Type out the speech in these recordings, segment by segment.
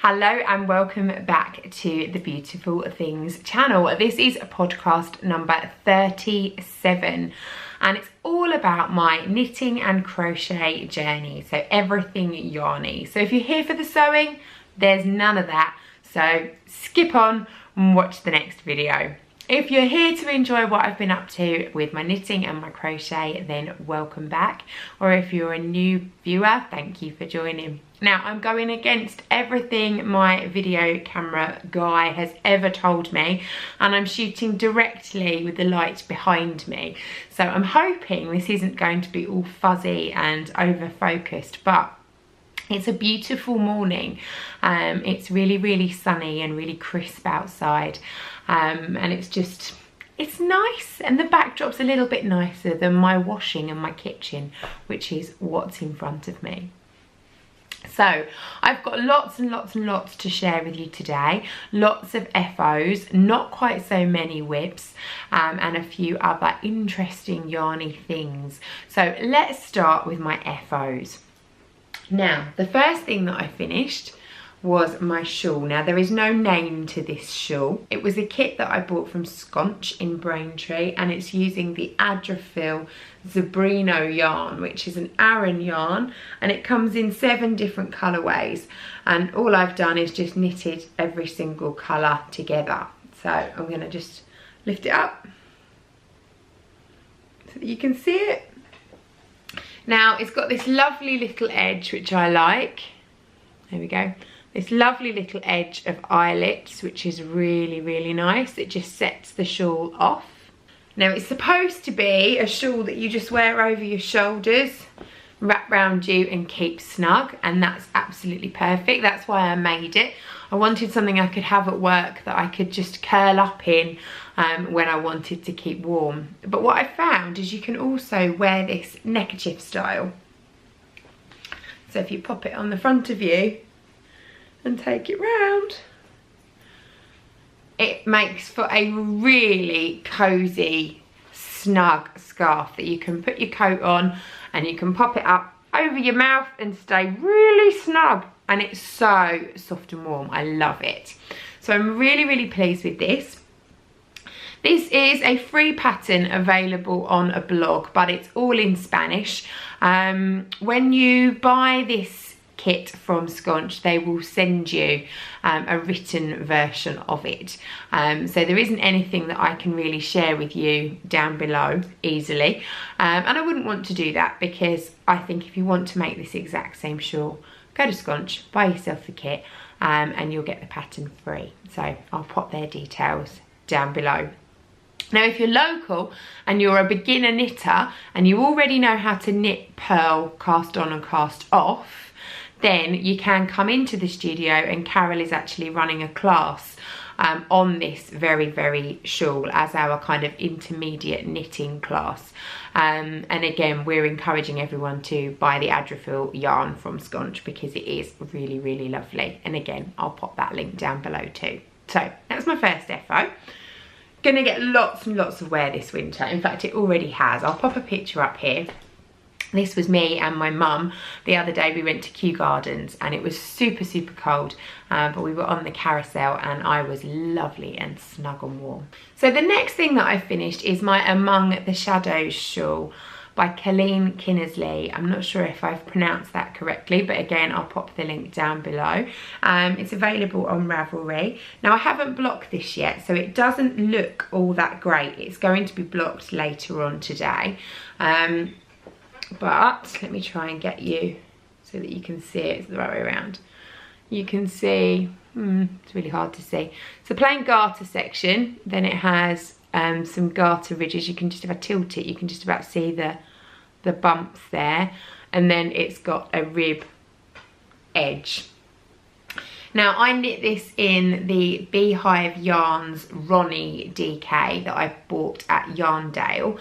Hello and welcome back to the Beautiful Things channel. This is podcast number 37 and it's all about my knitting and crochet journey, so everything yarny. So if you're here for the sewing, there's none of that, so skip on and watch the next video. If you're here to enjoy what I've been up to with my knitting and my crochet, then welcome back. Or if you're a new viewer, thank you for joining. Now, I'm going against everything my video camera guy has ever told me, and I'm shooting directly with the light behind me. So I'm hoping this isn't going to be all fuzzy and over focused, but it's a beautiful morning. It's really sunny and really crisp outside, and it's nice, and the backdrop's a little bit nicer than my washing and my kitchen, which is what's in front of me. So I've got lots and lots to share with you today. Lots of FOs, not quite so many whips, and a few other interesting yarny things. So let's start with my FOs. Now, the first thing that I finished was my shawl. Now, there is no name to this shawl. It was a kit that I bought from Sconch in Braintree, and it's using the Adrifil Zebrino yarn, which is an Aran yarn, and it comes in 7 different colourways, and all I've done is just knitted every single colour together. So I'm going to just lift it up so that you can see it. Now, it's got this lovely little edge, which I like. There we go. This lovely little edge of eyelets, which is really nice. It just sets the shawl off. Now, it's supposed to be a shawl that you just wear over your shoulders, wrap round you and keep snug, and that's absolutely perfect. That's why I made it. I wanted something I could have at work that I could just curl up in when I wanted to keep warm. But what I found is you can also wear this neckerchief style. So if you pop it on the front of you and take it round, it makes for a really cozy, snug scarf that you can put your coat on and you can pop it up over your mouth and stay really snug, and it's so soft and warm. I love it. So I'm really pleased with this. This is a free pattern available on a blog, but it's all in Spanish. When you buy this kit from Sconch, they will send you a written version of it. So there isn't anything that I can really share with you down below easily. And I wouldn't want to do that, because I think if you want to make this exact same shawl, go to Sconch, buy yourself the kit, and you'll get the pattern free. So I'll pop their details down below. Now, if you're local and you're a beginner knitter and you already know how to knit purl, cast on and cast off, then you can come into the studio, and Carol is actually running a class on this very shawl as our kind of intermediate knitting class. And again, we're encouraging everyone to buy the Adrifil yarn from Sconch because it is really lovely. And again, I'll pop that link down below too. So that's my first FO. Gonna get lots and lots of wear this winter. In fact, it already has. I'll pop a picture up here. This was me and my mum. The other day we went to Kew Gardens and it was super cold, but we were on the carousel and I was lovely and snug and warm. So the next thing that I finished is my Among the Shadows shawl by Colleen Kinnersley. I'm not sure if I've pronounced that correctly, but again, I'll pop the link down below. It's available on Ravelry. Now, I haven't blocked this yet, so it doesn't look all that great. It's going to be blocked later on today. But let me try and get you so that you can see it. It's the right way around. You can see, it's really hard to see. It's a plain garter section, then it has some garter ridges. You can just about tilt it, you can just about see the bumps there, and then it's got a rib edge. Now, I knit this in the Beehive Yarns Ronnie DK that I bought at Yarndale.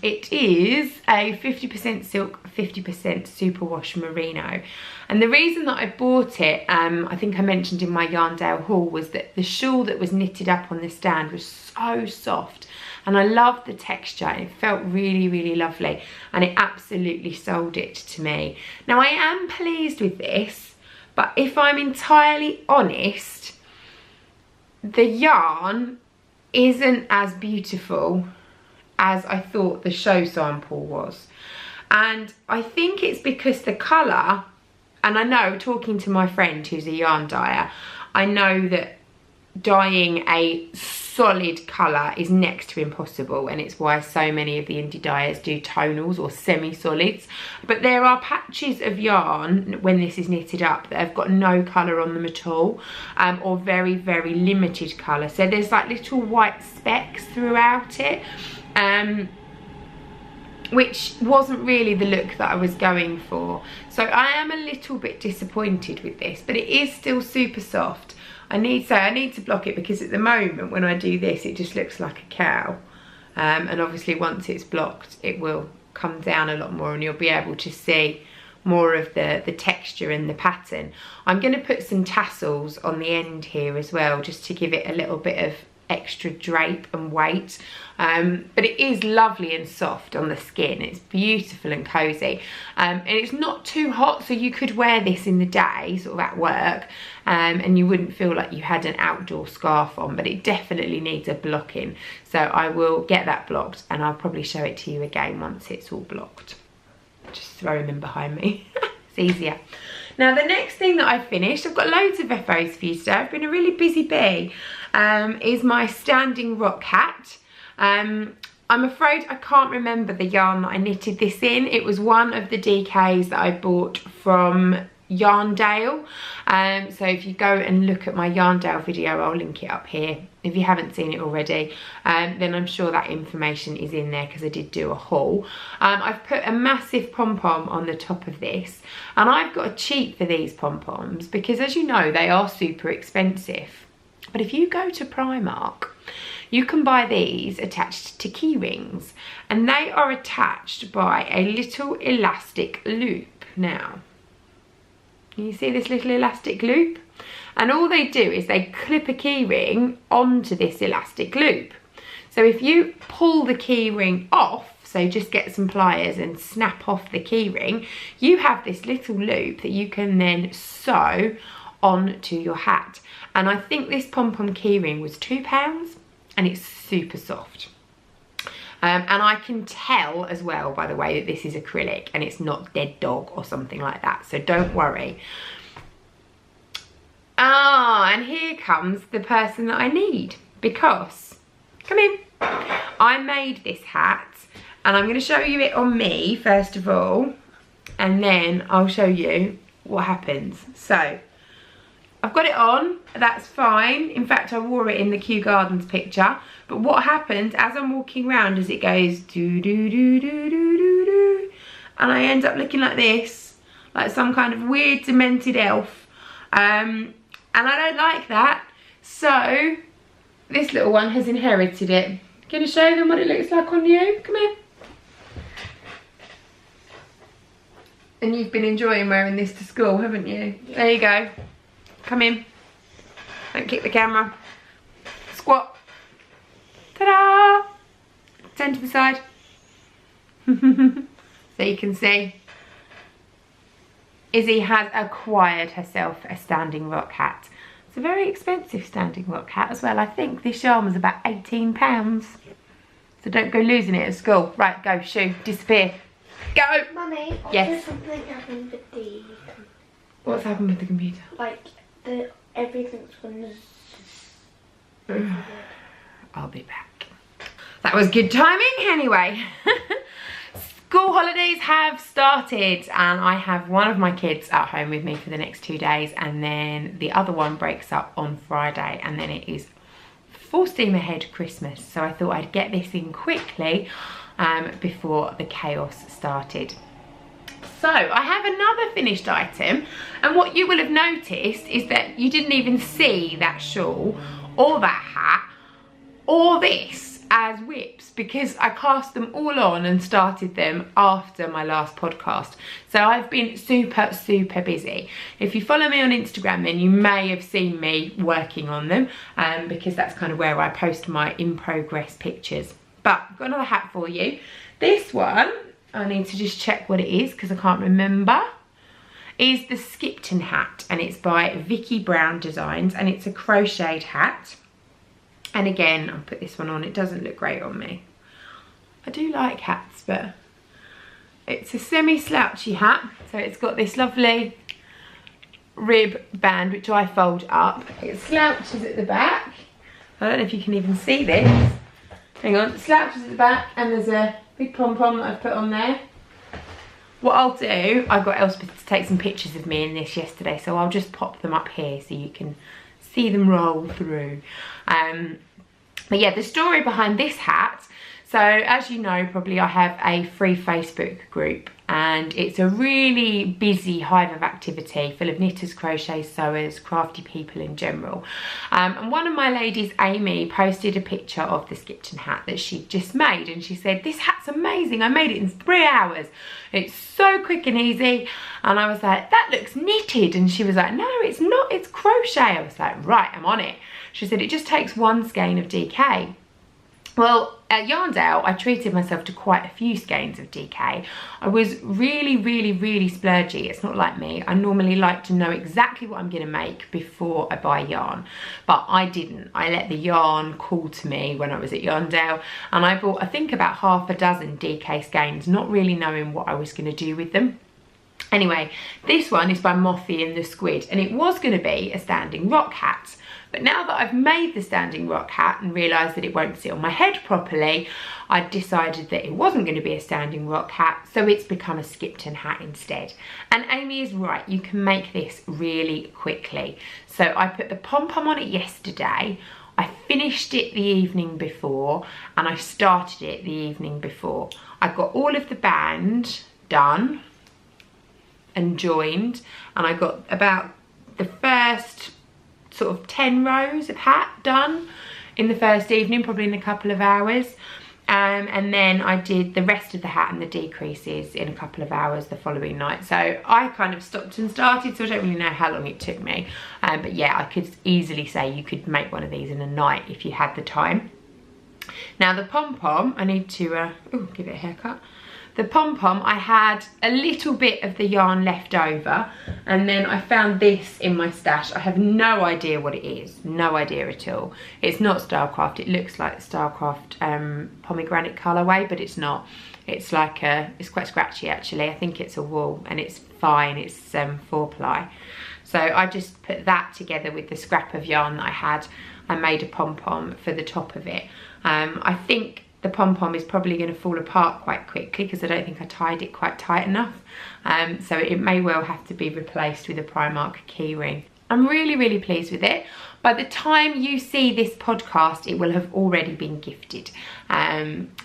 It is a 50% silk, 50% superwash merino. And the reason that I bought it, I think I mentioned in my Yarndale haul, was that the shawl that was knitted up on the stand was so soft. And I loved the texture, and it felt really lovely. And it absolutely sold it to me. Now, I am pleased with this, But if I'm entirely honest, the yarn isn't as beautiful as I thought the show sample was. And I think it's because the colour, and I know, talking to my friend who's a yarn dyer, I know that dyeing a solid colour is next to impossible, and it's why so many of the indie dyers do tonals or semi-solids. But there are patches of yarn when this is knitted up that have got no colour on them at all, or very, very limited colour. So there's like little white specks throughout it, which wasn't really the look that I was going for. So I am a little bit disappointed with this, but it is still super soft. I need to block it, because at the moment when I do this it just looks like a cow, and obviously once it's blocked it will come down a lot more and you'll be able to see more of the texture and the pattern. I'm going to put some tassels on the end here as well, just to give it a little bit of extra drape and weight, but it is lovely and soft on the skin. It's beautiful and cozy, and it's not too hot, so you could wear this in the day sort of at work, and you wouldn't feel like you had an outdoor scarf on. But it definitely needs a blocking, so I will get that blocked and I'll probably show it to you again once it's all blocked. Just throwing them behind me. It's easier. Now the next thing that I've finished, I've got loads of FOs for you today, I've been a really busy bee, is my standing rock hat. I'm afraid I can't remember the yarn that I knitted this in. It was one of the DKs that I bought from Yarndale. So if you go and look at my Yarndale video, I'll link it up here if you haven't seen it already, then I'm sure that information is in there, because I did do a haul. I've put a massive pom-pom on the top of this, and I've got a cheat for these pom-poms because, as you know, they are super expensive. But if you go to Primark, you can buy these attached to key rings, and they are attached by a little elastic loop. Now, can you see this little elastic loop? And all they do is they clip a key ring onto this elastic loop. So if you pull the key ring off, so just get some pliers and snap off the key ring, you have this little loop that you can then sew onto your hat. And I think this pom-pom key ring was £2, and it's super soft. And I can tell as well, by the way, that this is acrylic and it's not dead dog or something like that, so don't worry. And here comes the person that I need, because, come in, I made this hat, and I'm going to show you it on me first of all, and then I'll show you what happens. So I've got it on, that's fine. In fact, I wore it in the Kew Gardens picture. But what happens as I'm walking around is it goes do do do do do do do, and I end up looking like this, like some kind of weird demented elf. And I don't like that. So this little one has inherited it. Gonna show them what it looks like on you. Come here. And you've been enjoying wearing this to school, haven't you? Yeah. There you go. Come in. Don't kick the camera. Squat. Ta-da! Turn to the side. So you can see Izzy has acquired herself a standing rock hat. It's a very expensive standing rock hat as well. I think this yarn was about £18. So don't go losing it at school. Right, go, shoo, disappear. Go! Mummy, yes. Something happened with the... What's happened with the computer? Like, everything's gonna... I'll be back. That was good timing anyway. School holidays have started, and I have one of my kids at home with me for the next 2 days, and then the other one breaks up on Friday, and then it is full steam ahead Christmas. So I thought I'd get this in quickly before the chaos started. So I have another finished item, and what you will have noticed is that you didn't even see that shawl or that hat or this as whips, because I cast them all on and started them after my last podcast. So I've been super busy. If you follow me on Instagram, then you may have seen me working on them, because that's kind of where I post my in progress pictures. But I've got another hat for you. This one, I need to just check what it is because I can't remember. is the Skipton hat, and it's by Vicky Brown Designs, and it's a crocheted hat. And again, I'll put this one on. It doesn't look great on me. I do like hats, but it's a semi-slouchy hat. So it's got this lovely rib band, which I fold up. It slouches at the back. I don't know if you can even see this. Hang on, it slouches at the back, and there's a big pom-pom that I've put on there. What I'll do, I got Elspeth to take some pictures of me in this yesterday, so I'll just pop them up here so you can see them roll through. But yeah, the story behind this hat, so as you know, probably I have a free Facebook group, and it's a really busy hive of activity full of knitters, crochet, sewers, crafty people in general. And one of my ladies, Amy, posted a picture of the Skipton hat that she'd just made, and she said, "This hat's amazing, I made it in 3 hours. It's so quick and easy." And I was like, "That looks knitted." And she was like, "No, it's not, it's crochet." I was like, "Right, I'm on it." She said, "It just takes 1 skein of DK." Well, at Yarndale, I treated myself to quite a few skeins of DK. I was really splurgy. It's not like me. I normally like to know exactly what I'm going to make before I buy yarn. But I didn't. I let the yarn call to me when I was at Yarndale. And I bought, I think, about half a dozen DK skeins, not really knowing what I was going to do with them. Anyway, this one is by Mothie and the Squid. And it was going to be a standing rock hat. But now that I've made the standing rock hat and realised that it won't sit on my head properly, I decided that it wasn't going to be a standing rock hat, so it's become a Skipton hat instead. And Amy is right, you can make this really quickly. So I put the pom-pom on it yesterday, I finished it the evening before, and I started it the evening before. I got all of the band done and joined, and I got about the first sort of 10 rows of hat done in the first evening, probably in a couple of hours. And then I did the rest of the hat and the decreases in a couple of hours the following night. So I kind of stopped and started, so I don't really know how long it took me. But yeah, I could easily say you could make one of these in a night if you had the time. Now the pom-pom, I need to give it a haircut. The pom-pom, I had a little bit of the yarn left over, and then I found this in my stash. I have no idea what it is, no idea at all. It's not Starcraft, it looks like Starcraft pomegranate colourway, but it's not. It's like it's quite scratchy actually. I think it's a wool, and it's fine, it's 4-ply. So I just put that together with the scrap of yarn that I had. I made a pom-pom for the top of it. I think the pom-pom is probably going to fall apart quite quickly because I don't think I tied it quite tight enough. So it may well have to be replaced with a Primark keyring. I'm really pleased with it. By the time you see this podcast, it will have already been gifted.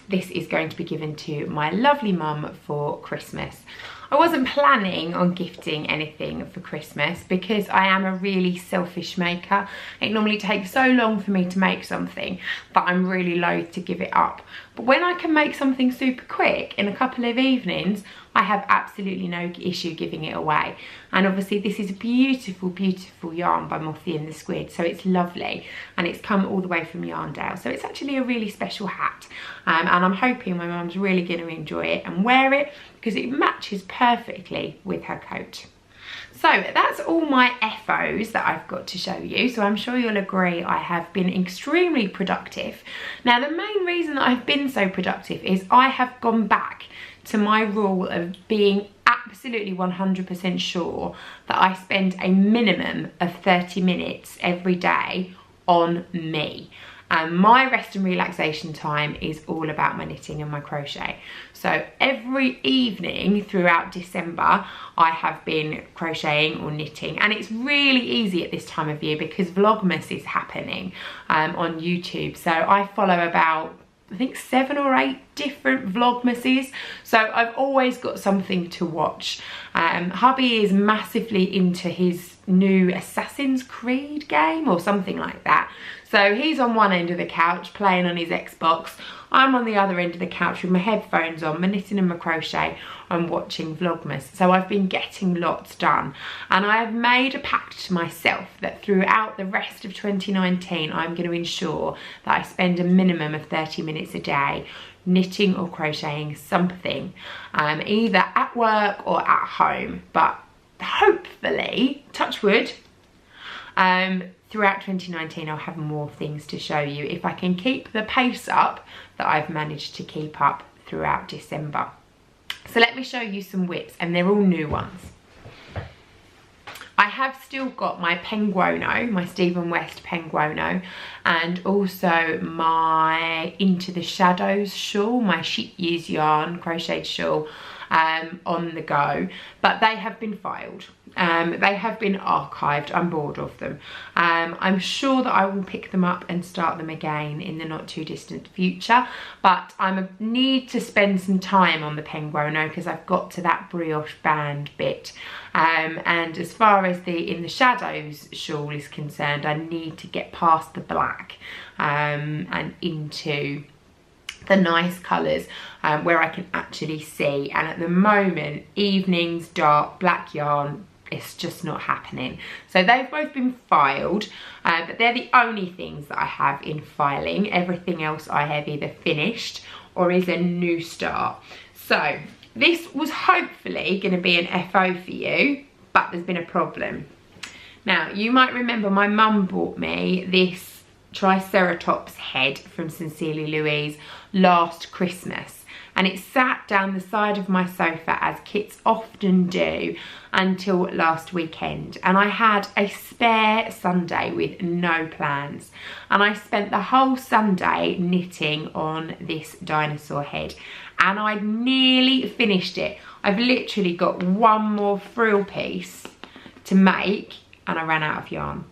This is going to be given to my lovely mum for Christmas. I wasn't planning on gifting anything for Christmas because I am a really selfish maker. It normally takes so long for me to make something that I'm really loath to give it up. But when I can make something super quick in a couple of evenings, I have absolutely no issue giving it away. And obviously this is a beautiful yarn by Mothie and the Squid, so it's lovely, and it's come all the way from Yarndale, so it's actually a really special hat. And I'm hoping my mum's really going to enjoy it and wear it because it matches perfectly with her coat. So that's all my FOs that I've got to show you. So I'm sure you'll agree I have been extremely productive. Now the main reason that I've been so productive is I have gone back to my rule of being absolutely 100% sure that I spend a minimum of 30 minutes every day on me. And my rest and relaxation time is all about my knitting and my crochet. So every evening throughout December, I have been crocheting or knitting, and it's really easy at this time of year because Vlogmas is happening on YouTube. So I follow about, I think, 7 or 8 different Vlogmases, so I've always got something to watch. Hubby is massively into his new Assassin's Creed game or something like that. So he's on one end of the couch playing on his Xbox. I'm on the other end of the couch with my headphones on, my knitting and my crochet, and watching Vlogmas. So I've been getting lots done. And I have made a pact to myself that throughout the rest of 2019, I'm going to ensure that I spend a minimum of 30 minutes a day knitting or crocheting something, either at work or at home. But hopefully, touch wood, throughout 2019 I'll have more things to show you if I can keep the pace up that I've managed to keep up throughout December. So let me show you some whips, and they're all new ones. I have still got my Penguono, my Stephen West Penguono, and also my Into the Shadows shawl, my sheep years yarn crocheted shawl, on the go, but they have been filed. They have been archived. I'm bored of them. I'm sure that I will pick them up and start them again in the not too distant future, but I need to spend some time on the Penguono because I've got to that brioche band bit. And as far as the In the Shadows shawl is concerned, I need to get past the black and into the nice colours where I can actually see. And at the moment, evenings, dark, black yarn, it's just not happening. So they've both been filed, but they're the only things that I have in filing. Everything else I have either finished or is a new start. So this was hopefully going to be an FO for you, but there's been a problem. Now, you might remember my mum bought me this Triceratops head from Sincerely Louise last Christmas, and it sat down the side of my sofa, as kits often do, until last weekend. And I had a spare Sunday with no plans, and I spent the whole Sunday knitting on this dinosaur head, and I'd nearly finished it. I've literally got one more frill piece to make and I ran out of yarn.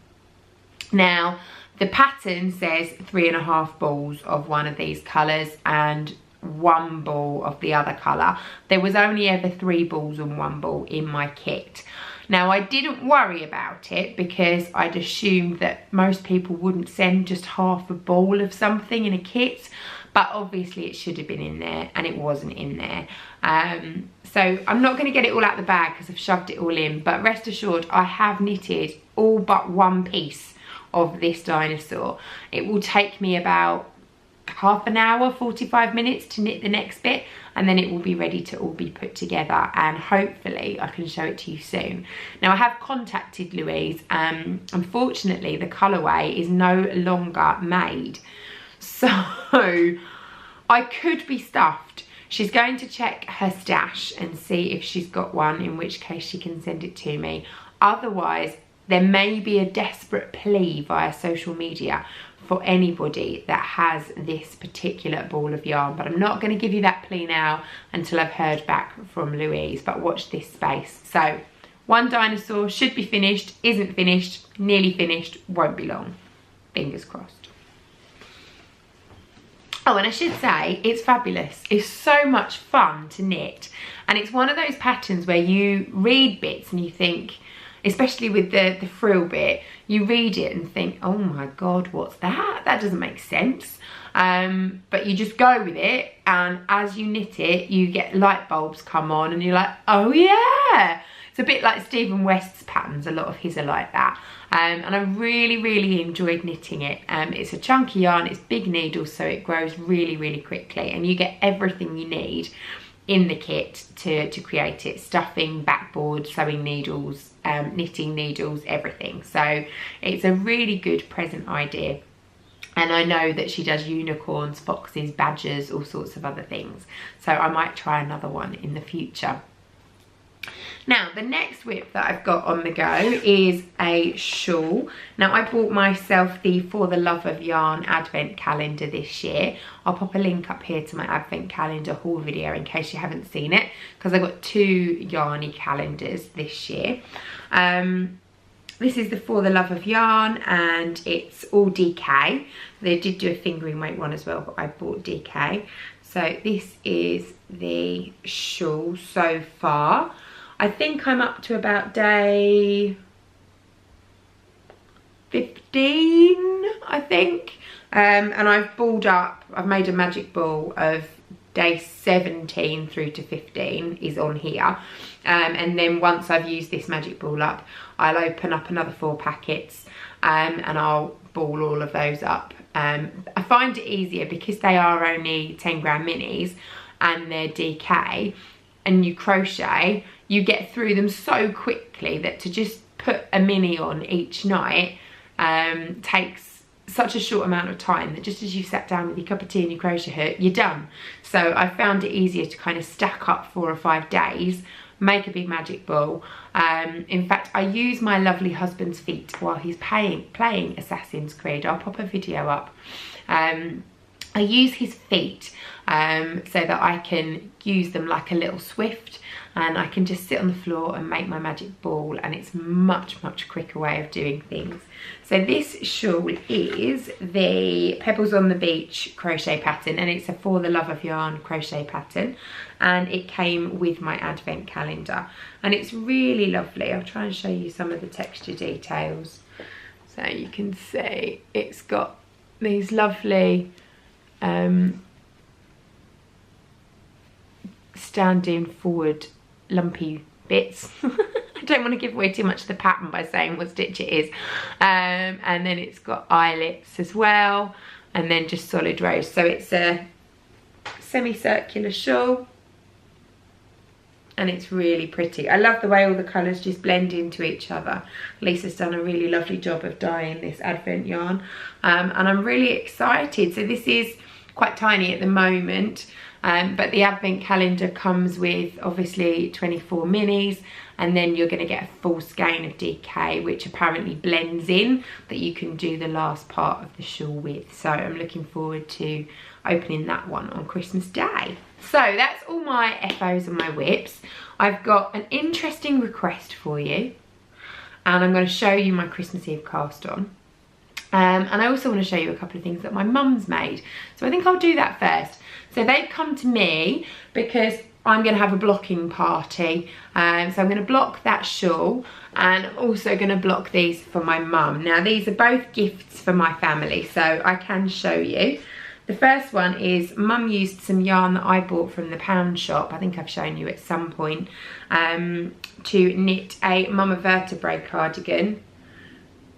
Now, the pattern says 3.5 balls of one of these colours and 1 ball of the other colour. There was only ever 3 balls and 1 ball in my kit. Now, I didn't worry about it because I'd assumed that most people wouldn't send just half a ball of something in a kit, but obviously it should have been in there and it wasn't in there. So I'm not going to get it all out the bag because I've shoved it all in, but rest assured I have knitted all but one piece of this dinosaur. It will take me about half an hour, 45 minutes to knit the next bit, and then it will be ready to all be put together, and hopefully I can show it to you soon. Now, I have contacted Louise. Unfortunately, the colourway is no longer made, so I could be stuffed. She's going to check her stash and see if she's got one, in which case she can send it to me. Otherwise, there may be a desperate plea via social media for anybody that has this particular ball of yarn, but I'm not going to give you that plea now until I've heard back from Louise, but watch this space. So one dinosaur should be finished, isn't finished, nearly finished, won't be long. Fingers crossed. Oh, and I should say, it's fabulous. It's so much fun to knit. And it's one of those patterns where you read bits and you think, especially with the frill bit, you read it and think, oh my God, what's that? That doesn't make sense. But you just go with it, and as you knit it, you get light bulbs come on and you're like, oh yeah. It's a bit like Stephen West's patterns, a lot of his are like that. And I really, really enjoyed knitting it. It's a chunky yarn, it's big needles, so it grows really, really quickly, and you get everything you need in the kit to create it. Stuffing, backboard, sewing needles, knitting needles, everything. So it's a really good present idea. And I know that she does unicorns, foxes, badgers, all sorts of other things. So I might try another one in the future. Now, the next whip that I've got on the go is a shawl. Now, I bought myself the For the Love of Yarn advent calendar this year. I'll pop a link up here to my advent calendar haul video in case you haven't seen it, because I got 2 yarny calendars this year. This is the For the Love of Yarn, and it's all DK. They did do a fingering weight one as well, but I bought DK. So this is the shawl so far. I think I'm up to about day 15, I think. And I've balled up, I've made a magic ball of day 17 through to 15 is on here. And then once I've used this magic ball up, I'll open up another 4 packets and I'll ball all of those up. I find it easier because they are only 10 gram minis and they're DK. and you crochet, you get through them so quickly that to just put a mini on each night takes such a short amount of time that just as you sat down with your cup of tea and your crochet hook, you're done. So I found it easier to kind of stack up 4 or 5 days, make a big magic ball. In fact, I use my lovely husband's feet while he's playing Assassin's Creed. I'll pop a video up. I use his feet so that I can use them like a little Swift, and I can just sit on the floor and make my magic ball, and it's much quicker way of doing things. So this shawl is the Pebbles on the Beach crochet pattern, and it's a For the Love of Yarn crochet pattern, and it came with my advent calendar, and it's really lovely. I'll try and show you some of the texture details. So you can see it's got these lovely standing forward lumpy bits. I don't want to give away too much of the pattern by saying what stitch it is. And then it's got eyelets as well, and then just solid rows. So it's a semicircular shawl, and it's really pretty. I love the way all the colours just blend into each other. Lisa's done a really lovely job of dyeing this advent yarn, and I'm really excited. So this is quite tiny at the moment, but the advent calendar comes with obviously 24 minis, and then you're going to get a full skein of DK, which apparently blends in, that you can do the last part of the shawl with. So I'm looking forward to opening that one on Christmas Day. So that's all my FOs and my whips. I've got an interesting request for you, and I'm going to show you my Christmas Eve cast on. And I also want to show you a couple of things that my mum's made. So I think I'll do that first. So they've come to me because I'm going to have a blocking party. So I'm going to block that shawl, and I'm also going to block these for my mum. Now these are both gifts for my family, so I can show you. The first one is mum used some yarn that I bought from the pound shop. I think I've shown you at some point, to knit a Mama Vertebrae cardigan.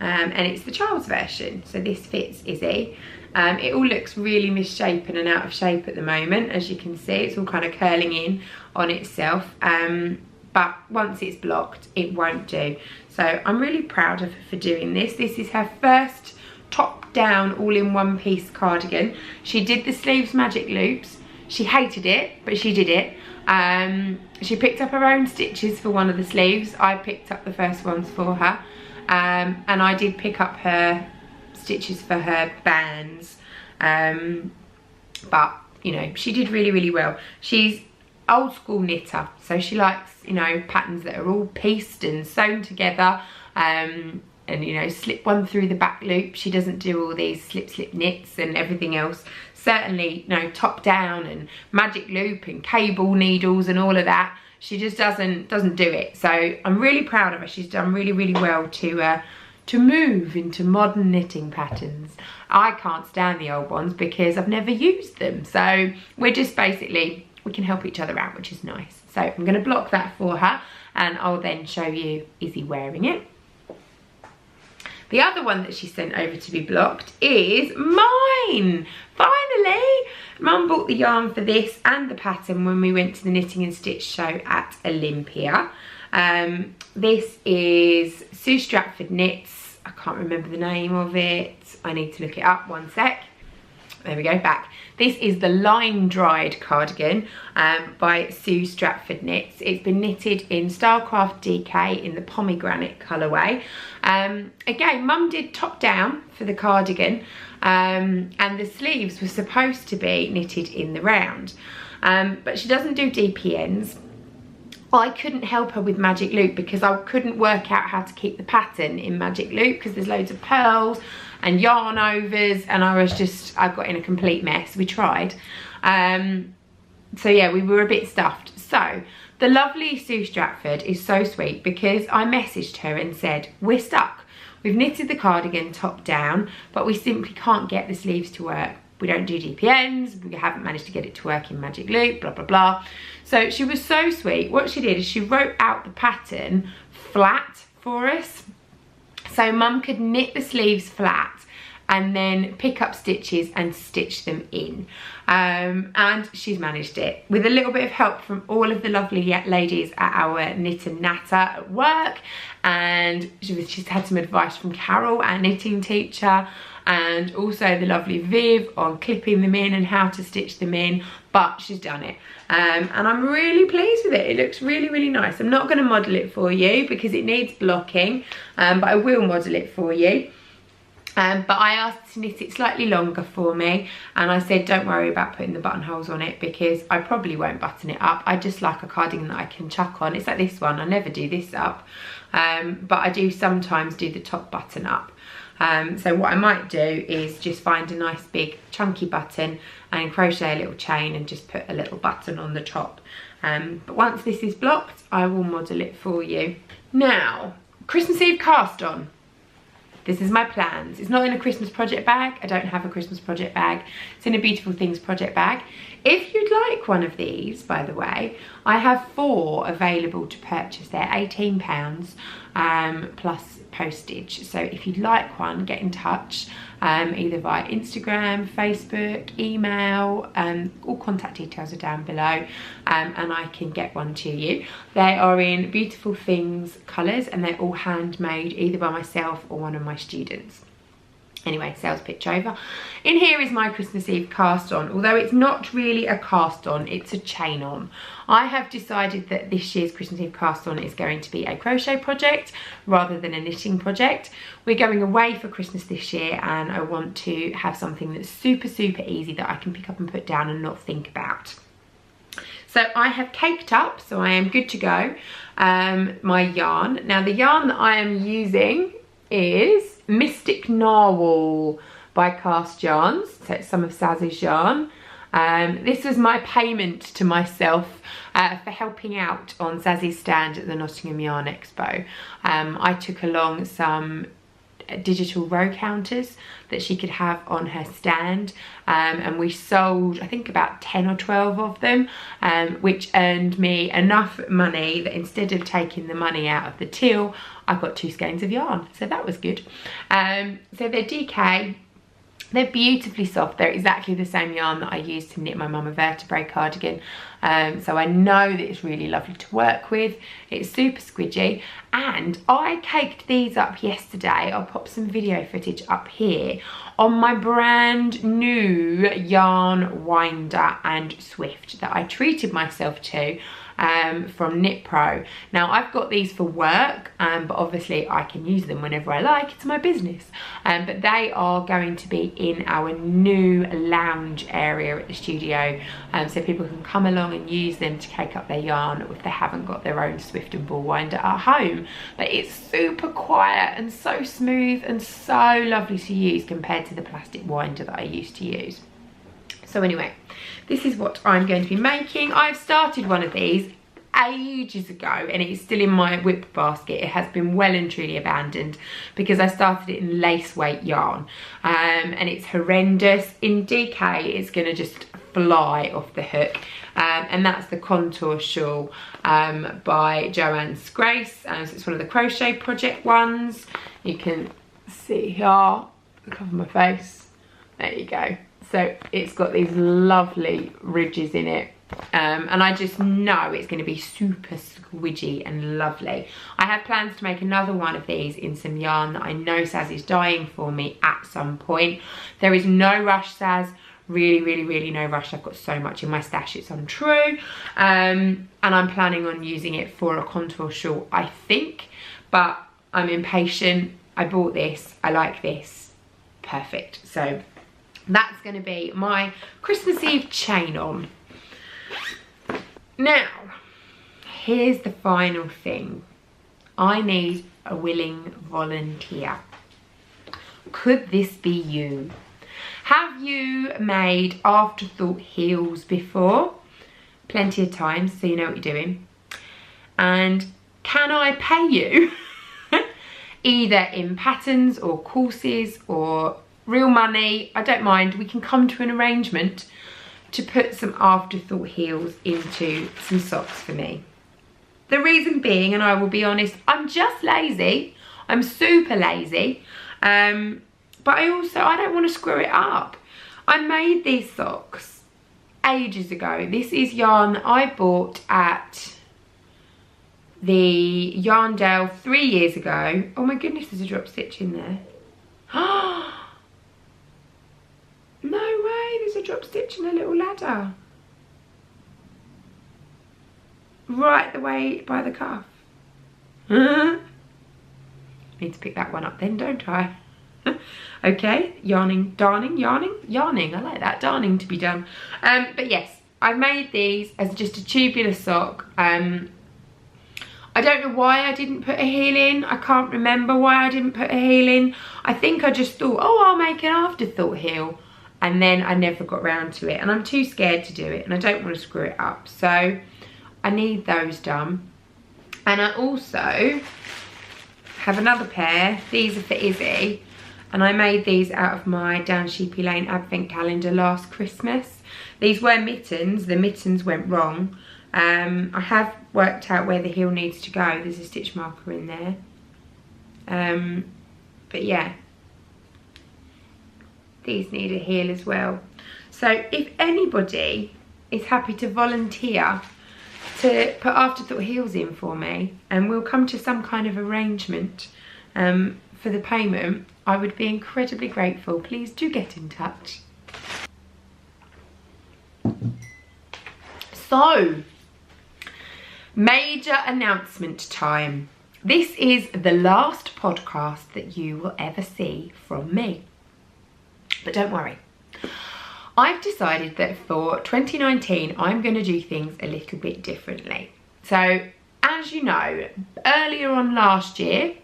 And it's the child's version, so this fits Izzy. It all looks really misshapen and out of shape at the moment, as you can see. It's all kind of curling in on itself, but once it's blocked, it won't do. So I'm really proud of her for doing this. This is her first top down all in one piece cardigan. She did the sleeves magic loops. She hated it, but she did it. She picked up her own stitches for one of the sleeves. I picked up the first ones for her. And I did pick up her stitches for her bands, but you know, she did really well. She's old school knitter, so she likes, you know, patterns that are all pieced and sewn together, and you know, slip one through the back loop. She doesn't do all these slip knits and everything else. Certainly, you know, top down and magic loop and cable needles and all of that. She just doesn't do it. So I'm really proud of her. She's done really well to move into modern knitting patterns. I can't stand the old ones because I've never used them. So we're just basically, we can help each other out, which is nice. So I'm going to block that for her, and I'll then show you Izzy wearing it. The other one that she sent over to be blocked is mine. Finally! Mum bought the yarn for this and the pattern when we went to the Knitting and Stitch show at Olympia. This is Sue Stratford Knits. I can't remember the name of it. I need to look it up, one sec. There we go, back. This is the Line Dried cardigan by Sue Stratford Knits. It's been knitted in Stylecraft DK in the pomegranate colourway. Again, Mum did top down for the cardigan, and the sleeves were supposed to be knitted in the round, but she doesn't do DPNs. I couldn't help her with Magic Loop because I couldn't work out how to keep the pattern in Magic Loop because there's loads of pearls and yarn overs, and I got in a complete mess. We tried. So yeah, we were a bit stuffed. So the lovely Sue Stratford is so sweet because I messaged her and said, we're stuck. We've knitted the cardigan top down, but we simply can't get the sleeves to work. We don't do DPNs, we haven't managed to get it to work in Magic Loop, blah, blah, blah. So she was so sweet. What she did is she wrote out the pattern flat for us. So Mum could knit the sleeves flat and then pick up stitches and stitch them in. And she's managed it with a little bit of help from all of the lovely ladies at our Knit and Natter at work, and she's had some advice from Carol, our knitting teacher, and also the lovely Viv on clipping them in and how to stitch them in, but she's done it. And I'm really pleased with it. It looks really, really nice. I'm not going to model it for you because it needs blocking, but I will model it for you. But I asked to knit it slightly longer for me, and I said don't worry about putting the buttonholes on it because I probably won't button it up. I just like a cardigan that I can chuck on. It's like this one, I never do this up, but I do sometimes do the top button up. So what I might do is just find a nice big chunky button and crochet a little chain and just put a little button on the top. But once this is blocked, I will model it for you. Now, Christmas Eve cast on. This is my plans. It's not in a Christmas project bag. I don't have a Christmas project bag. It's in a Beautiful Things project bag. If you'd like one of these, by the way, I have 4 available to purchase. They're £18 plus postage. So if you'd like one, get in touch, either via Instagram, Facebook, email, all contact details are down below, and I can get one to you. They are in Beautiful Things colours, and they're all handmade either by myself or one of my students. Anyway, sales pitch over. In here is my Christmas Eve cast on, although it's not really a cast on, it's a chain on. I have decided that this year's Christmas Eve cast on is going to be a crochet project rather than a knitting project. We're going away for Christmas this year, and I want to have something that's super, super easy that I can pick up and put down and not think about. So I have caked up, so I am good to go, my yarn. Now the yarn that I am using is Mystic Narwal by Karst yarns. So it's some of Saz's yarn. This was my payment to myself for helping out on Saz's stand at the Nottingham Yarn Expo. I took along some digital row counters that she could have on her stand, and we sold I think about 10 or 12 of them, which earned me enough money that instead of taking the money out of the till, I got 2 skeins of yarn, so that was good. So they're DK. They're beautifully soft. They're exactly the same yarn that I used to knit my mum a vertebrae cardigan. So I know that it's really lovely to work with. It's super squidgy. And I caked these up yesterday. I'll pop some video footage up here on my brand new yarn winder and Swift that I treated myself to from Knit Pro. Now I've got these for work, but obviously I can use them whenever I like. It's my business. But they are going to be in our new lounge area at the studio, so people can come along and use them to cake up their yarn if they haven't got their own Swift and ball winder at home. But it's super quiet and so smooth and so lovely to use compared to the plastic winder that I used to use. So anyway, this is what I'm going to be making. I've started one of these ages ago and it's still in my whip basket. It has been well and truly abandoned because I started it in lace weight yarn, and it's horrendous. In DK it's going to just fly off the hook, and that's the Contour Shawl by Joanne's Grace. So it's one of the crochet project ones. You can see here, cover my face, there you go. So it's got these lovely ridges in it, and I just know it's going to be super squidgy and lovely. I have plans to make another one of these in some yarn that I know Saz is dying for me at some point. There is no rush, Saz. Really, really, really no rush. I've got so much in my stash, it's untrue. And I'm planning on using it for a contour shawl, I think, but I'm impatient. I bought this, I like this, perfect. So that's going to be my Christmas Eve chain on. Now, here's the final thing. I need a willing volunteer. Could this be you? Have you made afterthought heels before? Plenty of times, so you know what you're doing. And can I pay you either in patterns or courses or real money? I don't mind. We can come to an arrangement to put some afterthought heels into some socks for me. The reason being, and I will be honest, I'm just lazy. I'm super lazy. but I don't want to screw it up. I made these socks ages ago. This is yarn that I bought at the Yarndale 3 years ago. Oh my goodness, there's a drop stitch in there. No way, there's a drop stitch in a little ladder. Right the way by the cuff. Need to pick that one up then, don't I? Okay, yarning, darning, yarning. I like that, darning to be done. But yes, I made these as just a tubular sock. I don't know why I didn't put a heel in. I can't remember why I didn't put a heel in. I think I just thought, oh, I'll make an afterthought heel. And then I never got round to it. And I'm too scared to do it. And I don't want to screw it up. So I need those done. And I also have another pair. These are for Izzy. And I made these out of my Down Sheepy Lane advent calendar last Christmas. These were mittens. The mittens went wrong. I have worked out where the heel needs to go. There's a stitch marker in there. But yeah, these need a heel as well. So if anybody is happy to volunteer to put afterthought heels in for me, and we'll come to some kind of arrangement for the payment, I would be incredibly grateful. Please do get in touch. So, major announcement time. This is the last podcast that you will ever see from me. But don't worry. I've decided that for 2019, I'm going to do things a little bit differently. So, as you know, earlier on last year,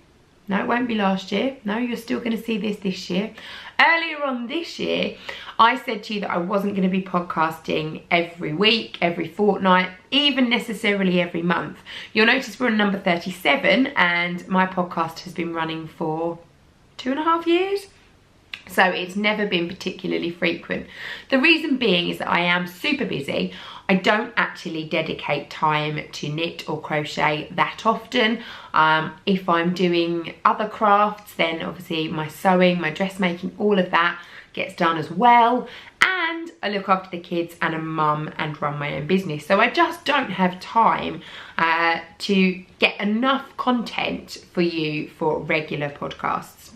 no, it won't be last year. No, you're still going to see this year. Earlier on this year, I said to you that I wasn't going to be podcasting every week, every fortnight, even necessarily every month. You'll notice we're on number 37 and my podcast has been running for 2.5 years. So it's never been particularly frequent. The reason being is that I am super busy. I don't actually dedicate time to knit or crochet that often. If I'm doing other crafts, then obviously my sewing, my dressmaking, all of that gets done as well. And I look after the kids and a mum and run my own business. So I just don't have time to get enough content for you for regular podcasts.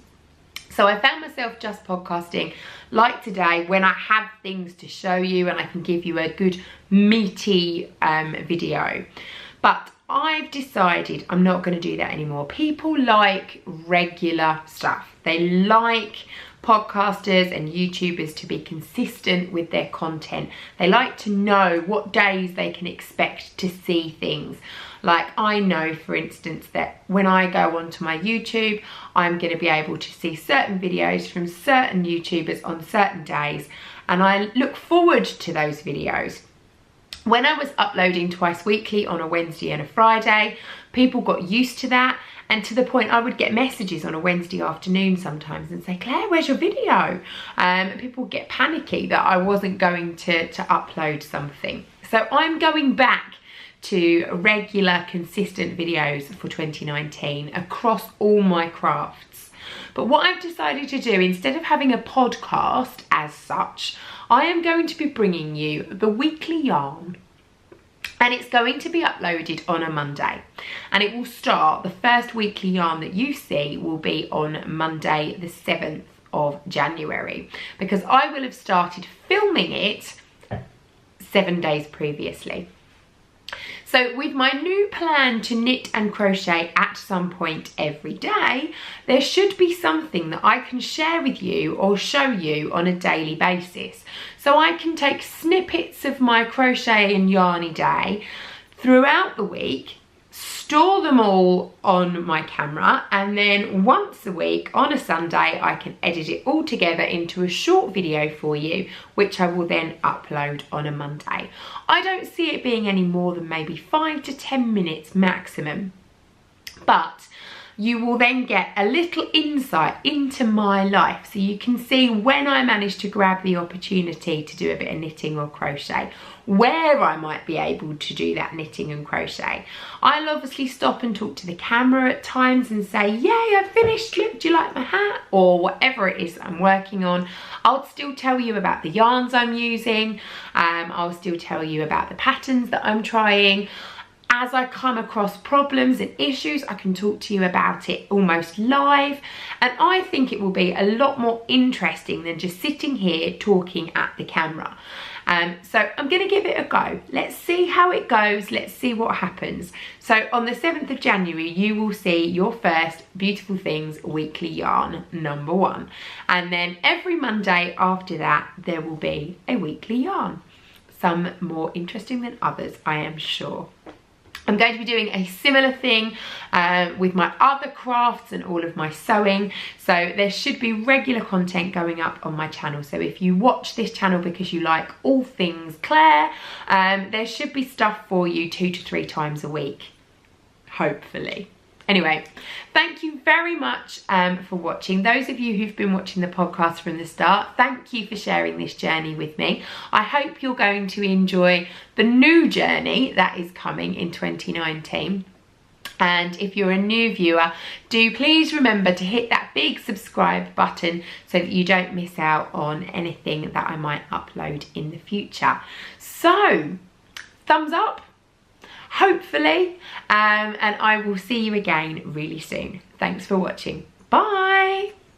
So I found myself just podcasting like today when I have things to show you and I can give you a good meaty video. But I've decided I'm not going to do that anymore. People like regular stuff. They like podcasters and YouTubers to be consistent with their content. They like to know what days they can expect to see things. Like I know, for instance, that when I go onto my YouTube, I'm going to be able to see certain videos from certain YouTubers on certain days, and I look forward to those videos. When I was uploading twice weekly on a Wednesday and a Friday, people got used to that, and to the point I would get messages on a Wednesday afternoon sometimes and say, Claire, where's your video? People get panicky that I wasn't going to upload something. So I'm going back to regular, consistent videos for 2019 across all my crafts. But what I've decided to do, instead of having a podcast as such, I am going to be bringing you the weekly yarn, and it's going to be uploaded on a Monday, and it will start, the first weekly yarn that you see will be on Monday the 7th of January, because I will have started filming it 7 days previously. So with my new plan to knit and crochet at some point every day, there should be something that I can share with you or show you on a daily basis. So I can take snippets of my crochet and yarny day throughout the week, store them all on my camera, and then once a week on a Sunday I can edit it all together into a short video for you, which I will then upload on a Monday. I don't see it being any more than maybe 5 to 10 minutes maximum, but you will then get a little insight into my life, so you can see when I manage to grab the opportunity to do a bit of knitting or crochet, where I might be able to do that knitting and crochet. I'll obviously stop and talk to the camera at times and say, yay, I finished, look, do you like my hat? Or whatever it is that I'm working on. I'll still tell you about the yarns I'm using. I'll still tell you about the patterns that I'm trying. As I come across problems and issues, I can talk to you about it almost live. And I think it will be a lot more interesting than just sitting here talking at the camera. So I'm going to give it a go. Let's see how it goes. Let's see what happens. So on the 7th of January, you will see your first Beautiful Things weekly yarn number 1. And then every Monday after that, there will be a weekly yarn. Some more interesting than others, I am sure. I'm going to be doing a similar thing with my other crafts and all of my sewing. So there should be regular content going up on my channel. So if you watch this channel because you like all things Claire, there should be stuff for you 2 to 3 times a week, hopefully. Anyway, thank you very much for watching. Those of you who've been watching the podcast from the start, thank you for sharing this journey with me. I hope you're going to enjoy the new journey that is coming in 2019. And if you're a new viewer, do please remember to hit that big subscribe button so that you don't miss out on anything that I might upload in the future. So, thumbs up. Hopefully, and I will see you again really soon. Thanks for watching. Bye.